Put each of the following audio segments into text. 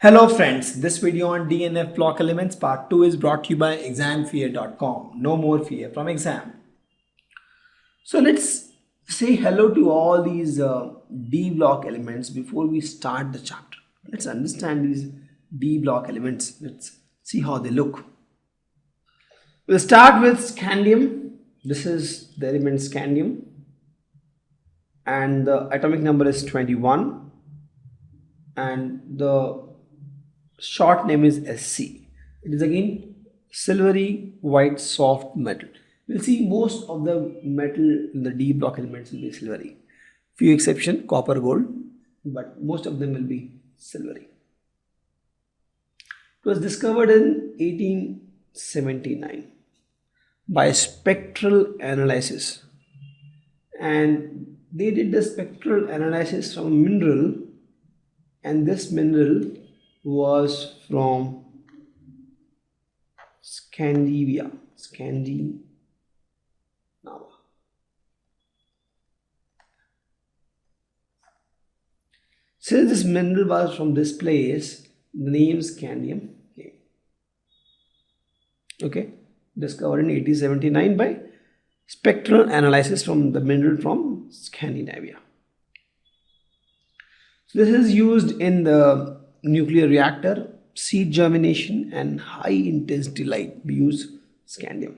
Hello friends, this video on DNF block elements part 2 is brought to you by examfear.com. No more fear from exam. So let's say hello to all these D block elements before we start the chapter. Let's understand these D block elements. Let's see how they look. We'll start with scandium. This is the element scandium and the atomic number is 21 and the short name is SC. It is again silvery white soft metal. We'll see most of the metal in the D block elements will be silvery. Few exception, copper, gold, but most of them will be silvery. It was discovered in 1879 by spectral analysis, and they did the spectral analysis from a mineral, and this mineral was from Scandinavia. Since this mineral was from this place, the name scandium came. Okay, discovered in 1879 by spectral analysis from the mineral from Scandinavia. So this is used in the nuclear reactor, seed germination and high intensity light. We use scandium.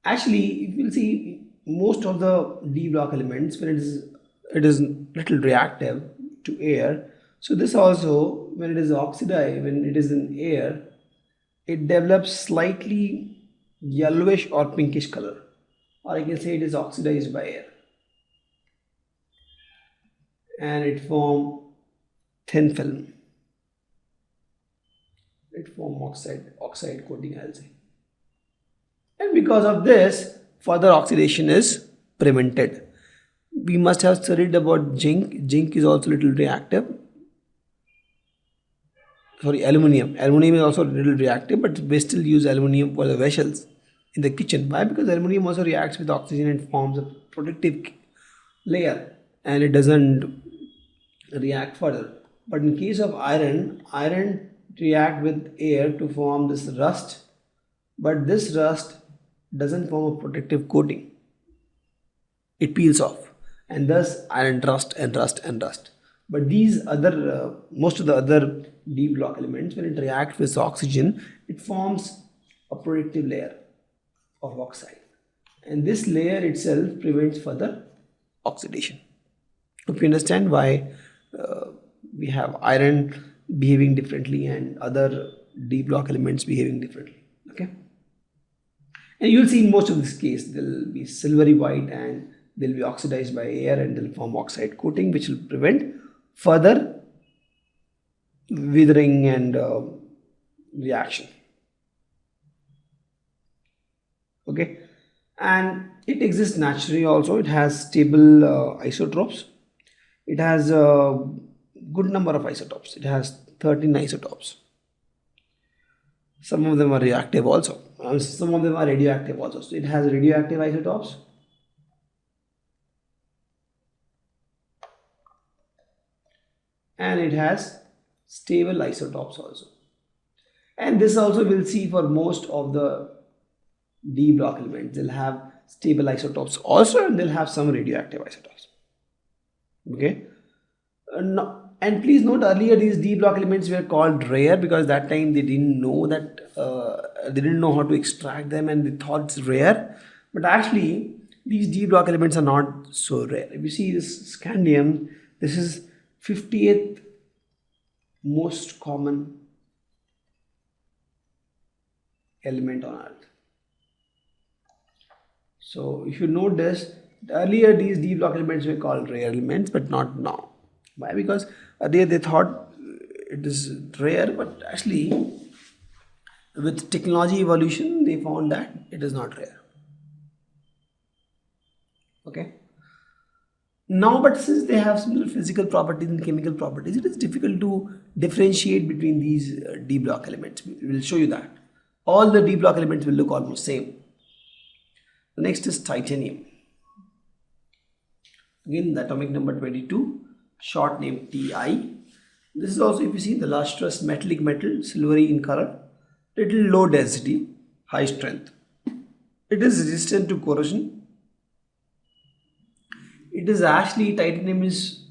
Actually, if you will see, most of the D block elements, when it is little reactive to air, so this also, when it is oxidized, when it is in air, it develops slightly yellowish or pinkish color, or I can say it is oxidized by air, and it forms thin film. It forms oxide coating, I'll say. And because of this, further oxidation is prevented. We must have studied about zinc. Zinc is also little reactive. Sorry, aluminium. Aluminium is also a little reactive, but we still use aluminium for the vessels in the kitchen. Why? Because aluminium also reacts with oxygen and forms a protective layer, and it doesn't react further. But in case of iron react with air to form this rust, but this rust doesn't form a protective coating. It peels off, and thus iron rust. But these other, most of the other D block elements, when it reacts with oxygen, it forms a protective layer of oxide, and this layer itself prevents further oxidation. Hope you understand why we have iron behaving differently and other D block elements behaving differently. Okay, and you'll see in most of this case they'll be silvery white and they'll be oxidized by air and they'll form oxide coating, which will prevent further withering and reaction. Okay, and it exists naturally also. It has stable isotopes. It has a good number of isotopes. It has 13 isotopes. Some of them are reactive also. Some of them are radioactive also. So it has radioactive isotopes. And it has stable isotopes also. And this also we'll see for most of the D block elements. They'll have stable isotopes also, and they'll have some radioactive isotopes. Okay. And please note, earlier these D block elements were called rare because that time they didn't know that they didn't know how to extract them, and they thought it's rare. But actually these D block elements are not so rare. If you see this scandium, this is 50th most common element on Earth. So if you notice, earlier these D block elements were called rare elements, but not now. Why? Because earlier they thought it is rare, but actually with technology evolution they found that it is not rare. Okay. Now, but since they have similar physical properties and chemical properties, it is difficult to differentiate between these D block elements. We will show you that. All the D block elements will look almost same. The next is titanium. Again, the atomic number 22, short name Ti. This is also, if you see, the lustrous metallic metal, silvery in color, little low density, high strength. It is resistant to corrosion. It is actually, titanium is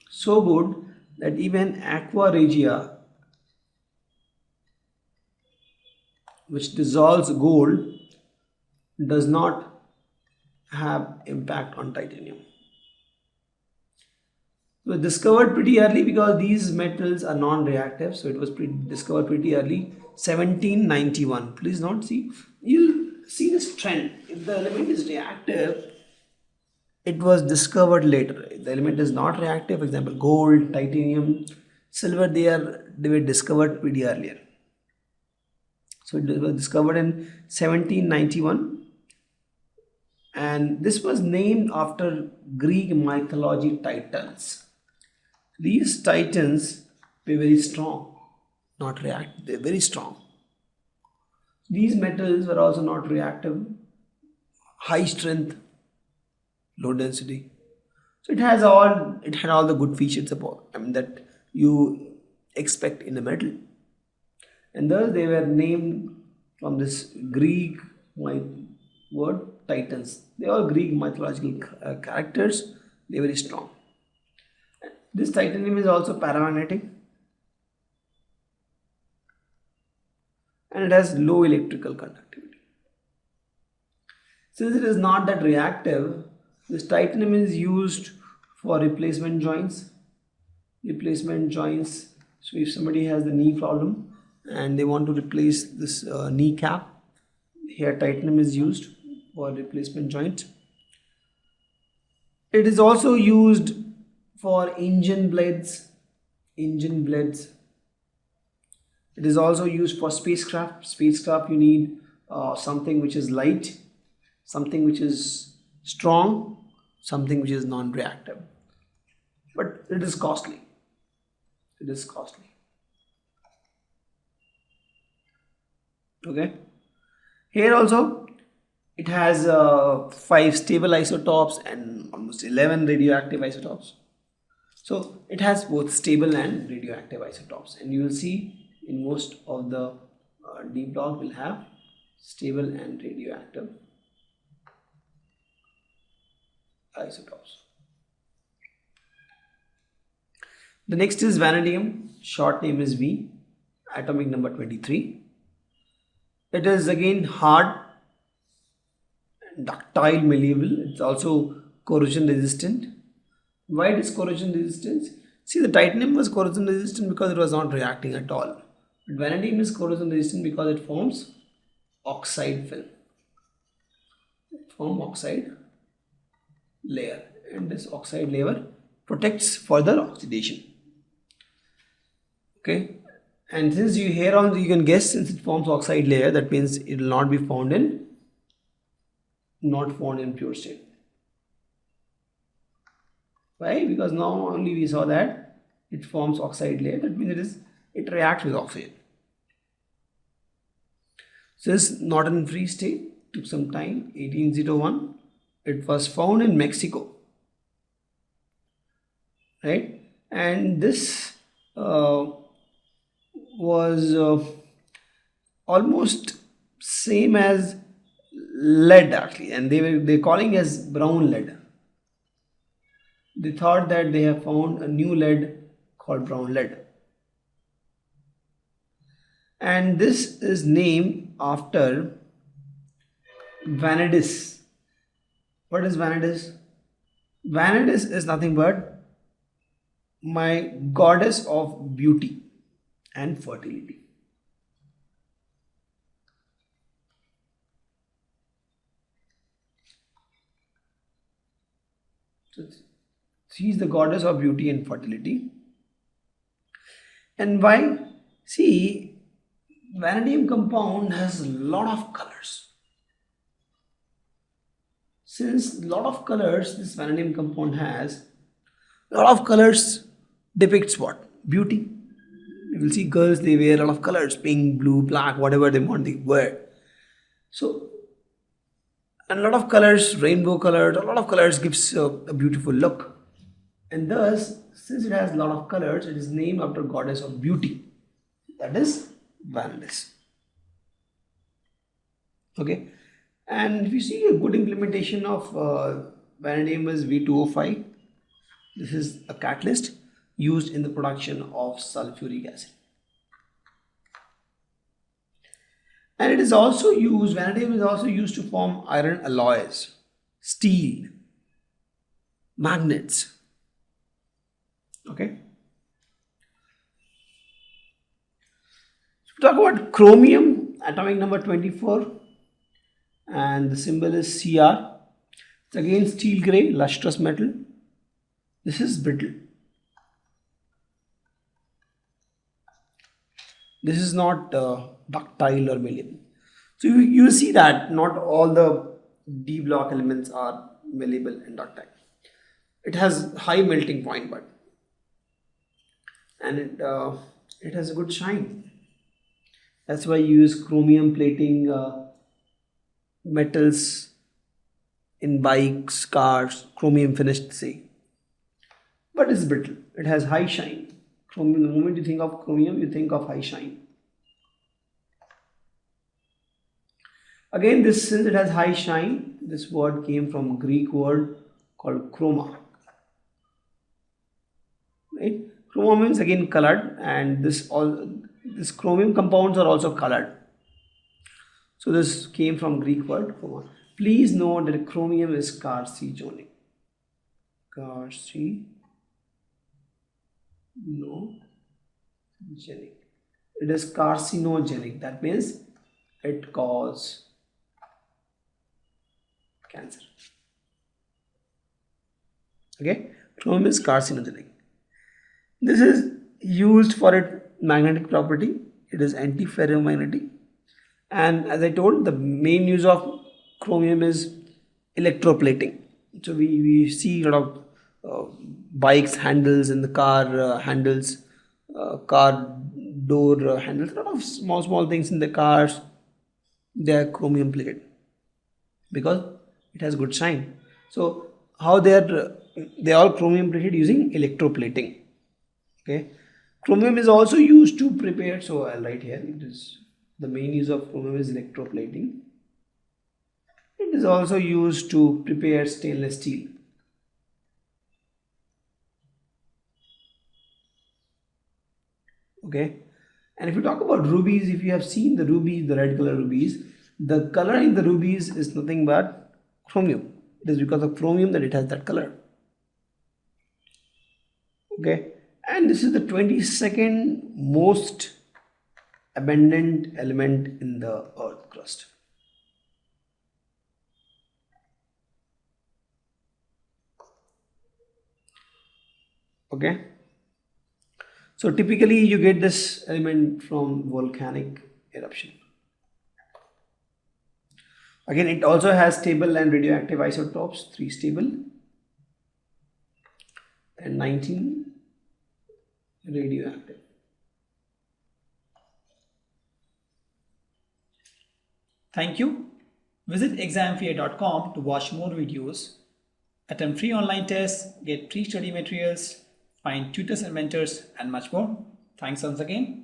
so good that even aqua regia, which dissolves gold, does not have impact on titanium. It was discovered pretty early because these metals are non-reactive, so it was discovered pretty early, 1791. Please note, see, you'll see this trend. If the element is reactive, it was discovered later. If the element is not reactive, for example, gold, titanium, silver, they were discovered pretty earlier. So it was discovered in 1791, and this was named after Greek mythology titans. These titans were very strong, not reactive, they're very strong. These metals were also not reactive, high strength, low density. So it had all the good features that you expect in a metal. And thus they were named from this Greek word titans. They are Greek mythological characters. They are very strong. This titanium is also paramagnetic, and it has low electrical conductivity. Since it is not that reactive, this titanium is used for replacement joints. So if somebody has the knee problem and they want to replace this kneecap, here titanium is used for replacement joint. It is also used for engine blades. It is also used for spacecraft. You need something which is light, something which is strong, something which is non-reactive. But it is costly. Okay. Here also it has 5 stable isotopes and almost 11 radioactive isotopes. So it has both stable and radioactive isotopes, and you will see in most of the D block will have stable and radioactive isotopes. The next is vanadium, short name is V, atomic number 23. It is again hard, ductile, malleable. It's also corrosion resistant. Why it is corrosion resistant? See, the titanium was corrosion resistant because it was not reacting at all. But vanadium is corrosion resistant because it forms oxide film. Oxide layer, and this oxide layer protects further oxidation. Okay, and since you can guess, since it forms oxide layer, that means it will not be found in pure state. Why? Because now only we saw that it forms oxide layer. That means it reacts with oxygen. Since not in free state, took some time. 1801, it was found in Mexico, right? And this was almost same as lead actually, and they're calling as brown lead. They thought that they have found a new lead called brown lead, and this is named after Vanadis. What is Vanadis? Vanadis is nothing but my goddess of beauty and fertility. So she is the goddess of beauty and fertility. And why? See, vanadium compound has a lot of colors. Since a lot of colors this vanadium compound has, a lot of colors depicts what? Beauty. You will see girls, they wear a lot of colors, pink, blue, black, whatever they want they wear. So, and a lot of colors, rainbow colors, a lot of colors gives a beautiful look. And thus, since it has a lot of colors, it is named after goddess of beauty, that is Vanadis. Okay, and if you see a good implementation of vanadium is V2O5. This is a catalyst used in the production of sulfuric acid. And it is also used, vanadium is also used to form iron alloys, steel, magnets. Okay. So we talk about chromium, atomic number 24, and the symbol is Cr. It's again steel gray, lustrous metal. This is brittle. This is not ductile or malleable. So you see that not all the D block elements are malleable and ductile. It has high melting point, but and it has a good shine. That's why you use chromium plating metals in bikes, cars, chromium finished, say. But it's brittle. It has high shine. Chromium, the moment you think of chromium, you think of high shine. Again, since it has high shine, this word came from a Greek word called chroma. Right? Chroma means again colored, and this chromium compounds are also colored. So this came from Greek word chroma. Please note that chromium is carcinogenic. Carcinogenic. It is carcinogenic. That means it causes cancer. Okay, chromium is carcinogenic. This is used for its magnetic property. It is antiferromagnetic, and as I told, the main use of chromium is electroplating. So we see a lot of bikes handles in the car handles, car door handles, a lot of small things in the cars, they are chromium plated because it has good shine. So how they are all chromium plated using electroplating. Okay, chromium is also used to prepare, so I'll write here, it is the main use of chromium is electroplating. It is also used to prepare stainless steel. Okay, and if you talk about rubies, if you have seen the rubies, the red color rubies, the color in the rubies is nothing but chromium. It is because of chromium that it has that color. Okay, and this is the 22nd most abundant element in the earth crust. Okay, so typically you get this element from volcanic eruption. Again, it also has stable and radioactive isotopes, 3 stable and 19 radioactive. Thank you. Visit examfear.com to watch more videos, attempt free online tests, get free study materials, find tutors and mentors, and much more. Thanks once again.